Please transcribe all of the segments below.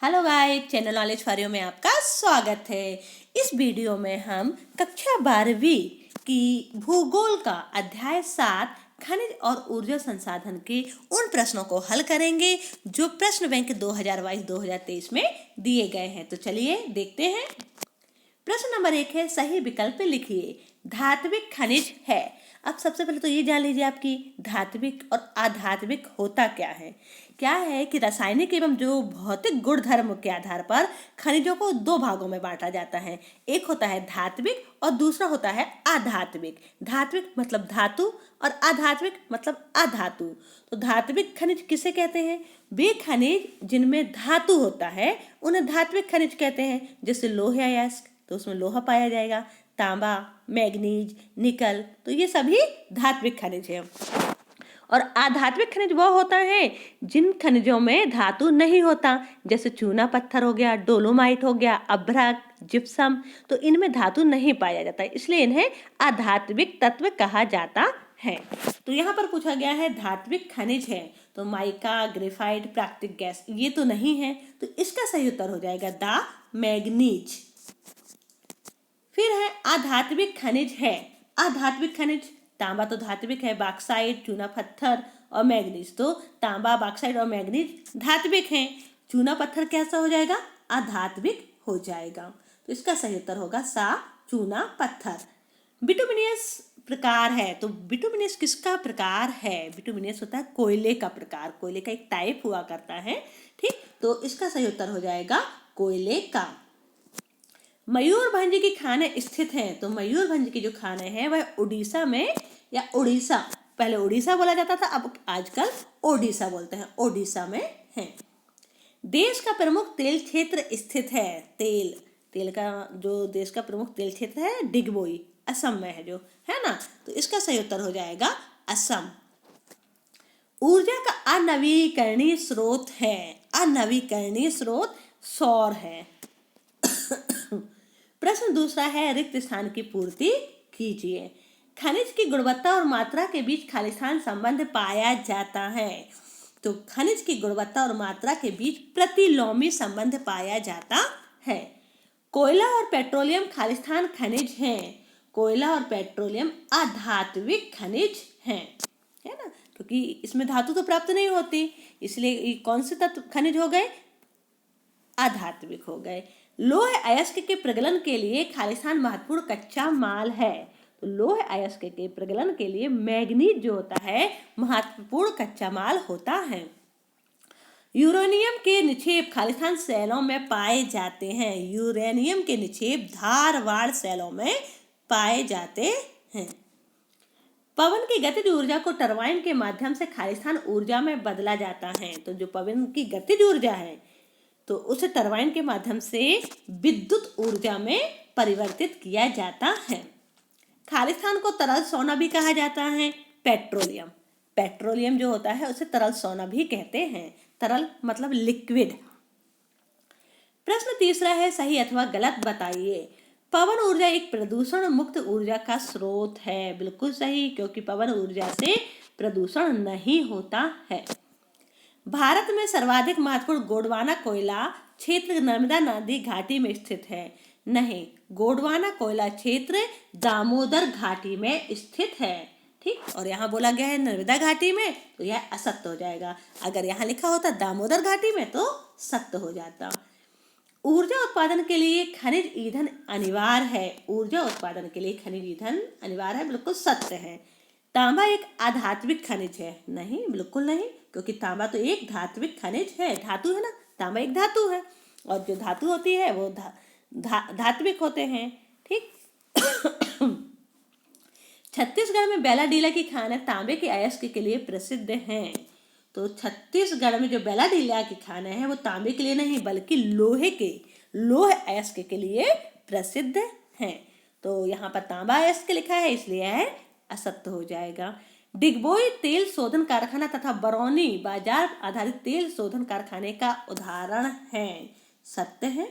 Hello guys, channel knowledge for you में आपका स्वागत है। इस वीडियो में हम कक्षा 12वीं की भूगोल का अध्याय 7 खनिज और ऊर्जा संसाधन के उन प्रश्नों को हल करेंगे जो प्रश्न बैंक 2022-2023 में दिए गए हैं। तो चलिए देखते हैं। प्रश्न नंबर 1 है, सही विकल्प लिखिए। धात्विक खनिज है। अब सबसे पहले तो ये जान लीजिए आपकी धात्विक और अधात्विक होता क्या है कि रासायनिक एवं जो भौतिक गुणधर्म के आधार पर खनिजों को दो भागों में बांटा जाता है। एक होता है धात्विक और दूसरा होता है अधात्विक। धात्विक मतलब धातु और अधात्विक मतलब अधातु। तो धात्विक खनिज किसे कहते हैं? वे खनिज जिनमें धातु होता है उन्हें धात्विक खनिज कहते हैं। जैसे लोहे अयस्क, तो उसमें लोहा पाया जाएगा, तांबा, मैग्नीज, निकल, तो ये सभी धात्विक खनिज है। और अधात्विक खनिज वो होता है जिन खनिजों में धातु नहीं होता, जैसे चूना पत्थर हो गया, डोलोमाइट हो गया, अभ्रक, जिप्सम, तो इनमें धातु नहीं पाया जाता, इसलिए इन्हें अधात्विक तत्व कहा जाता है। तो यहाँ पर पूछा गया है धात्विक खनिज है, तो माइका, ग्रेफाइट, प्राकृतिक गैस ये तो नहीं है, तो इसका सही उत्तर हो जाएगा द मैग्नीज। फिर है अधात्विक खनिज है। अधात्विक खनिज, तांबा तो धात्विक है, बॉक्साइट, चूना पत्थर और मैग्नीज, तो तांबा, बॉक्साइट और मैग्नीज धात्विक हैं। चूना पत्थर कैसा हो जाएगा? अधात्विक हो जाएगा। तो इसका सही उत्तर होगा सा, चूना पत्थर। बिटुमिनियस प्रकार है, तो बिटुमिनियस किसका प्रकार है? बिटुमिनियस होता है कोयले का प्रकार, कोयले का एक टाइप हुआ करता है, ठीक। तो इसका सही उत्तर हो जाएगा कोयले का। मयूरभंज की खाने स्थित हैं, तो मयूरभंज की जो खाने हैं वह उड़ीसा में, या उड़ीसा, पहले उड़ीसा बोला जाता था, अब आजकल ओडिशा बोलते हैं, ओडिशा में है। देश का प्रमुख तेल क्षेत्र स्थित है। तेल का जो देश का प्रमुख तेल क्षेत्र है डिगबोई, असम में है जो, है ना, तो इसका सही उत्तर हो जाएगा असम। ऊर्जा का अनवीकरणीय स्रोत है। अनवीकरणीय स्रोत सौर है। प्रश्न दूसरा है, रिक्त स्थान की पूर्ति कीजिए। खनिज की गुणवत्ता और मात्रा के बीच खालिस्तान संबंध पाया जाता है, तो खनिज की गुणवत्ता और मात्रा के बीच प्रतिलोमी संबंध पाया जाता है। कोयला और पेट्रोलियम खालिस्तान खनिज हैं, कोयला और पेट्रोलियम अधात्विक खनिज हैं, है ना, क्योंकि इसमें धातु तो प्राप्त नहीं होती, इसलिए कौन से तत्व खनिज हो गए? अधात्विक हो गए। लोह अयस्क के प्रगलन के लिए खालिस्तान महत्वपूर्ण कच्चा माल है, तो लोह अयस्क के प्रगलन के लिए मैग्नीज जो होता है महत्वपूर्ण कच्चा माल होता है। यूरेनियम के निक्षेप खालिस्तान शैलों में पाए जाते हैं। यूरेनियम के निक्षेप धारवाड़ शैलों में पाए जाते हैं। पवन की गतिज ऊर्जा को टरबाइन के माध्यम से खालिस्तान ऊर्जा में बदला जाता है, तो जो पवन की गतिज ऊर्जा है तो उसे टरबाइन के माध्यम से विद्युत ऊर्जा में परिवर्तित किया जाता है। खालिस्तान को तरल सोना भी कहा जाता है। पेट्रोलियम जो होता है उसे तरल सोना भी कहते हैं। तरल मतलब लिक्विड। प्रश्न तीसरा है, सही अथवा गलत बताइए। पवन ऊर्जा एक प्रदूषण मुक्त ऊर्जा का स्रोत है। बिल्कुल सही, क्योंकि पवन ऊर्जा से प्रदूषण नहीं होता है। भारत में सर्वाधिक महत्वपूर्ण गोंडवाना कोयला क्षेत्र नर्मदा नदी घाटी में स्थित है। नहीं, गोंडवाना कोयला क्षेत्र दामोदर घाटी में स्थित है, ठीक। और यहाँ बोला गया है नर्मदा घाटी में, तो यह असत्य हो जाएगा। अगर यहाँ लिखा होता दामोदर घाटी में तो सत्य हो जाता। ऊर्जा उत्पादन के लिए खनिज ईंधन अनिवार्य है। ऊर्जा उत्पादन के लिए खनिज ईंधन अनिवार्य है, बिल्कुल सत्य है। तांबा एक अधात्विक खनिज है। नहीं, बिल्कुल नहीं, क्योंकि तांबा तो एक धात्विक खनिज है, धातु है ना, तांबा एक धातु है, और जो धातु होती है वो धात्विक होते हैं, ठीक। छत्तीसगढ़ में बेलाडीला की खान तांबे के अयस्क के लिए प्रसिद्ध हैं, तो छत्तीसगढ़ में जो बेलाडीला की खान है वो तांबे के लिए नहीं बल्कि लोह अयस्क के लिए प्रसिद्ध हैं। तो यहाँ पर तांबा अयस्क लिखा है, इसलिए है असत्य हो जाएगा। डिगबोई तेल शोधन कारखाना तथा बरौनी बाजार आधारित तेल शोधन कारखाने का उदाहरण है। सत्य है,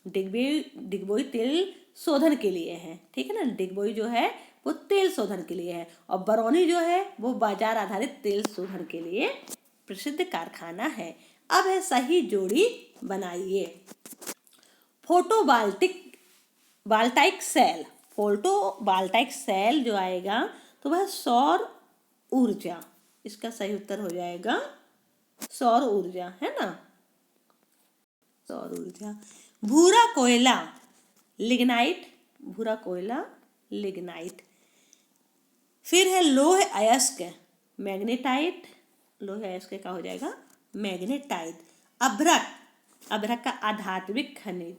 डिगबोई तेल शोधन के लिए है, ठीक है ना। डिगबोई जो है वो तेल शोधन के लिए है, और बरौनी जो है वो बाजार आधारित तेल शोधन के लिए प्रसिद्ध कारखाना है। अब है सही जोड़ी बनाइए। वोल्टाइक सेल, फोटोवोल्टाइक सेल जो आएगा तो वह सौर ऊर्जा, इसका सही उत्तर हो जाएगा सौर ऊर्जा, है ना, सौर ऊर्जा। भूरा कोयला लिग्नाइट, भूरा कोयला लिग्नाइट। फिर है लोह अयस्क मैग्नेटाइट, लोह अयस्क का हो जाएगा मैग्नेटाइट। अभ्रक, अभ्रक का आधात्मिक खनिज।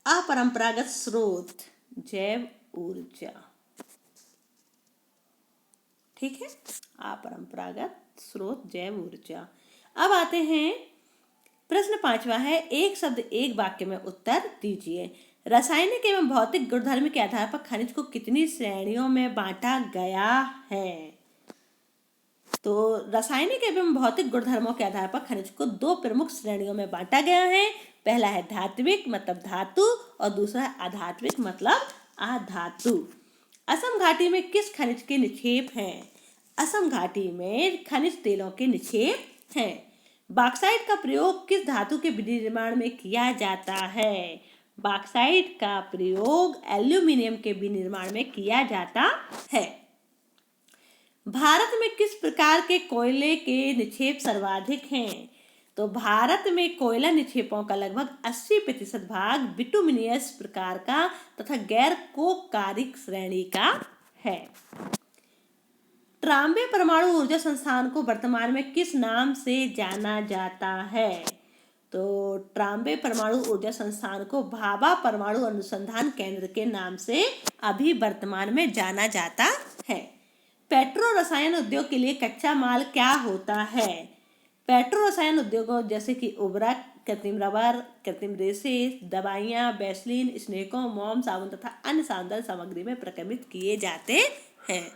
अपरंपरागत स्रोत जैव ऊर्जा, ठीक है, अपरंपरागत स्रोत जैव ऊर्जा। अब आते हैं प्रश्न 5वां है, एक शब्द एक वाक्य में उत्तर दीजिए। रासायनिक एवं भौतिक गुणधर्म के आधार पर खनिज को कितनी श्रेणियों में बांटा गया है? तो रासायनिक एवं भौतिक गुणधर्मों के आधार पर खनिज को 2 प्रमुख श्रेणियों में बांटा गया है। पहला है धात्विक मतलब धातु और दूसरा है अधात्विक मतलब अधातु। असम घाटी में किस खनिज के निक्षेप हैं? असम घाटी में खनिज तेलों के निक्षेप हैं। बॉक्साइट का प्रयोग किस धातु के विनिर्माण में किया जाता है? बॉक्साइट का प्रयोग एल्यूमिनियम के विनिर्माण में किया जाता है। भारत में किस प्रकार के कोयले के निक्षेप सर्वाधिक हैं? तो भारत में कोयला निक्षेपों का लगभग 80% भाग बिटुमिनियस प्रकार का तथा गैर कोपकारिक श्रेणी का है। ट्राम्बे परमाणु ऊर्जा संस्थान को वर्तमान में किस नाम से जाना जाता है? तो ट्राम्बे परमाणु ऊर्जा संस्थान को भाभा परमाणु अनुसंधान केंद्र के नाम से अभी वर्तमान में जाना जाता है। पेट्रो रसायन उद्योग के लिए कच्चा माल क्या होता है? पेट्रो रसायन उद्योगों जैसे कि उर्वरक, कृत्रिम रबर, कृत्रिम रेशे, दवाइयाँ, वैसलीन, स्नेको, मोम, साबुन तथा अन्य सौंदर्य सामग्री में प्रक्रमित किए जाते हैं।